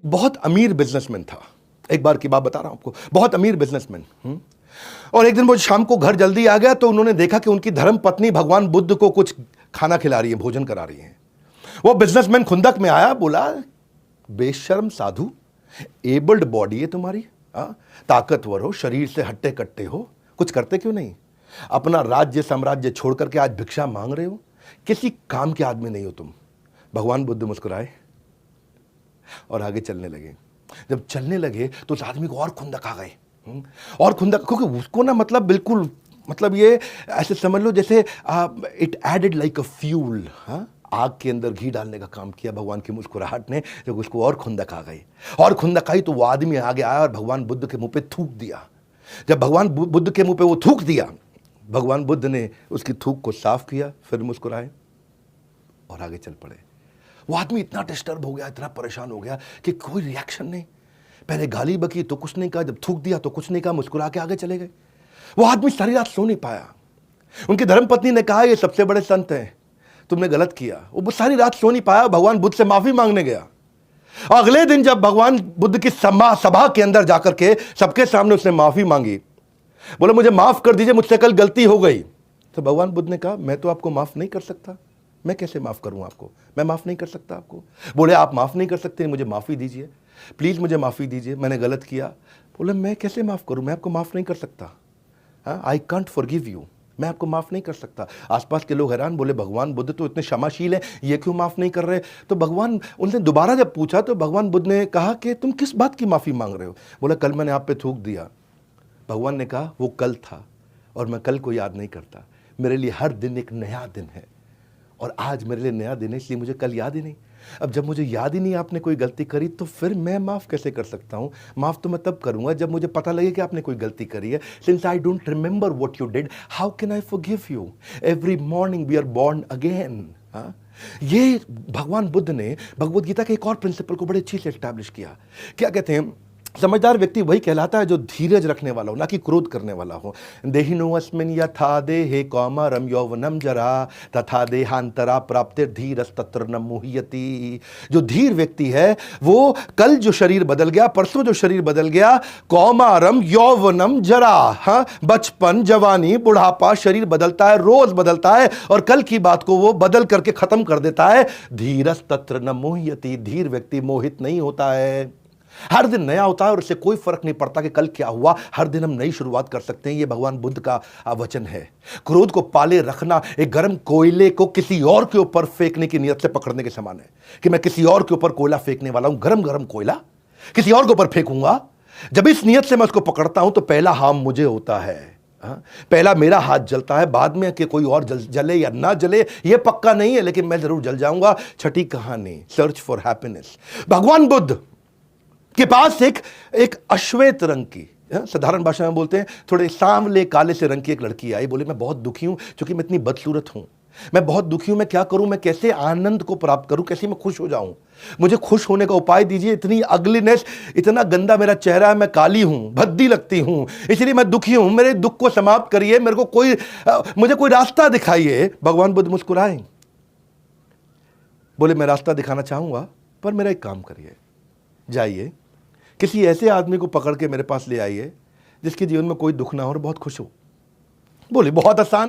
बहुत अमीर बिजनेसमैन था। एक बार की बात बता रहा हूं आपको, बहुत अमीर बिजनेसमैन। और एक दिन वो शाम को घर जल्दी आ गया तो उन्होंने देखा कि उनकी धर्म पत्नी भगवान बुद्ध को कुछ खाना खिला रही है, भोजन करा रही है। वो बिजनेसमैन खुंदक में आया, बोला, बेशर्म साधु, एबल्ड बॉडी है तुम्हारी, ताकतवर हो, शरीर से हट्टे कट्टे हो, कुछ करते क्यों नहीं? अपना राज्य साम्राज्य छोड़ करके आज भिक्षा मांग रहे हो, किसी काम के आदमी नहीं हो तुम। भगवान बुद्ध मुस्कुराए और आगे चलने लगे। जब चलने लगे तो उस आदमी को और खुंदक आ गए, और खुंदक, क्योंकि उसको ना बिल्कुल ये ऐसे समझ लो जैसे it added like a fuel, आग के अंदर घी डालने का काम किया भगवान की मुस्कुराहट ने। जब उसको और खुंदक आ गई, और खुंदक आई तो वो आदमी आगे आया और भगवान बुद्ध के मुंह पे थूक दिया। जब भगवान बुद्ध के मुंह पे वो थूक दिया, भगवान बुद्ध ने उसकी थूक को साफ किया, फिर मुस्कुराए और आगे चल पड़े। वो आदमी इतना डिस्टर्ब हो गया, इतना परेशान हो गया कि कोई रिएक्शन नहीं। पहले गाली बकी तो कुछ नहीं कहा, जब थूक दिया तो कुछ नहीं कहा, मुस्कुरा के आगे चले गए। वो आदमी सारी रात सो नहीं पाया। उनकी धर्मपत्नी ने कहा, ये सबसे बड़े संत हैं, तुमने गलत किया। वो सारी रात सो नहीं पाया, भगवान बुद्ध से माफी मांगने गया। अगले दिन जब भगवान बुद्ध की सभा के अंदर जाकर के सबके सामने उसने माफी मांगी, बोले मुझे माफ कर दीजिए, मुझसे कल गलती हो गई। तो भगवान बुद्ध ने कहा, मैं तो आपको माफ नहीं कर सकता, मैं कैसे माफ करूं आपको, मैं माफ नहीं कर सकता आपको। बोले आप माफ नहीं कर सकते, मुझे माफी दीजिए, प्लीज मुझे माफी दीजिए, मैंने गलत किया। बोले मैं कैसे माफ करूं, मैं आपको माफ नहीं कर सकता, आई कांट फॉरगिव यू, मैं आपको माफ नहीं कर सकता। आसपास के लोग हैरान, बोले भगवान बुद्ध तो इतने क्षमाशील हैं, ये क्यों माफ नहीं कर रहे? तो भगवान, उनसे दोबारा जब पूछा तो भगवान बुद्ध ने कहा कि तुम किस बात की माफी मांग रहे हो? बोला कल मैंने आप पे थूक दिया। भगवान ने कहा वो कल था और मैं कल को याद नहीं करता, मेरे लिए हर दिन एक नया दिन है, और आज मेरे लिए नया दिन है, इसलिए मुझे कल याद ही नहीं। अब जब मुझे याद ही नहीं आपने कोई गलती करी, तो फिर मैं माफ़ कैसे कर सकता हूँ? माफ़ तो मैं तब करूँगा जब मुझे पता लगे कि आपने कोई गलती करी है। Since I don't remember what you did, how can I forgive you? Every morning we are born again. ये भगवान बुद्ध ने भगवद गीता के एक और प्रिंसिपल को बड़े अच्छे से एस्टैब्लिश किया। क्या कहते हैं? समझदार व्यक्ति वही कहलाता है जो धीरज रखने वाला हो, ना कि क्रोध करने वाला हो। देहिनो अस्मिन् यथा देहे कौमारम यौवनम जरा तथा देहांतरा प्राप्तिर धीरस् तत्र न मुह्यति। जो धीर व्यक्ति है वो कल जो शरीर बदल गया, परसों जो शरीर बदल गया, कौमारम यौवनम जरा, बचपन, जवानी, बुढ़ापा, शरीर बदलता है, रोज बदलता है, और कल की बात को वो बदल करके खत्म कर देता है। धीरस् तत्र न मुह्यति, धीर व्यक्ति मोहित नहीं होता है। हर दिन नया होता है और इससे कोई फर्क नहीं पड़ता कि कल क्या हुआ, हर दिन हम नई शुरुआत कर सकते हैं। ये भगवान बुद्ध का वचन है। क्रोध को पाले रखना एक गर्म कोयले को किसी और के ऊपर फेंकने की नियत से पकड़ने के समान है, कि मैं किसी और के ऊपर कोयला फेंकने वाला हूं, गरम गरम कोयला किसी और के ऊपर फेंकूंगा। जब इस नियत से मैं उसको पकड़ता हूं तो पहला हार्म मुझे होता है, पहला मेरा हाथ जलता है, बाद में कि कोई और जले या ना जले ये पक्का नहीं है, लेकिन मैं जरूर जल जाऊंगा। छठी कहानी, सर्च फॉर हैप्पीनेस। भगवान बुद्ध के पास एक अश्वेत रंग की, साधारण भाषा में बोलते हैं थोड़े सांवले काले से रंग की एक लड़की आई। बोले मैं बहुत दुखी हूं क्योंकि मैं इतनी बदसूरत हूं, मैं बहुत दुखी हूं, मैं क्या करूं, मैं कैसे आनंद को प्राप्त करूं, कैसे मैं खुश हो जाऊं, मुझे खुश होने का उपाय दीजिए। इतनी अगलीनेस, इतना गंदा मेरा चेहरा है, मैं काली हूं, भद्दी लगती हूं, इसलिए मैं दुखी हूं, मेरे दुख को समाप्त करिए, मेरे को मुझे कोई रास्ता दिखाइए। भगवान बुद्ध मुस्कुराए, बोले मैं रास्ता दिखाना चाहूंगा, पर मेरा एक काम करिए, जाइए किसी ऐसे आदमी को पकड़ के मेरे पास ले आइए जिसके जीवन में कोई दुख ना हो और बहुत खुश हो। बोले बहुत आसान।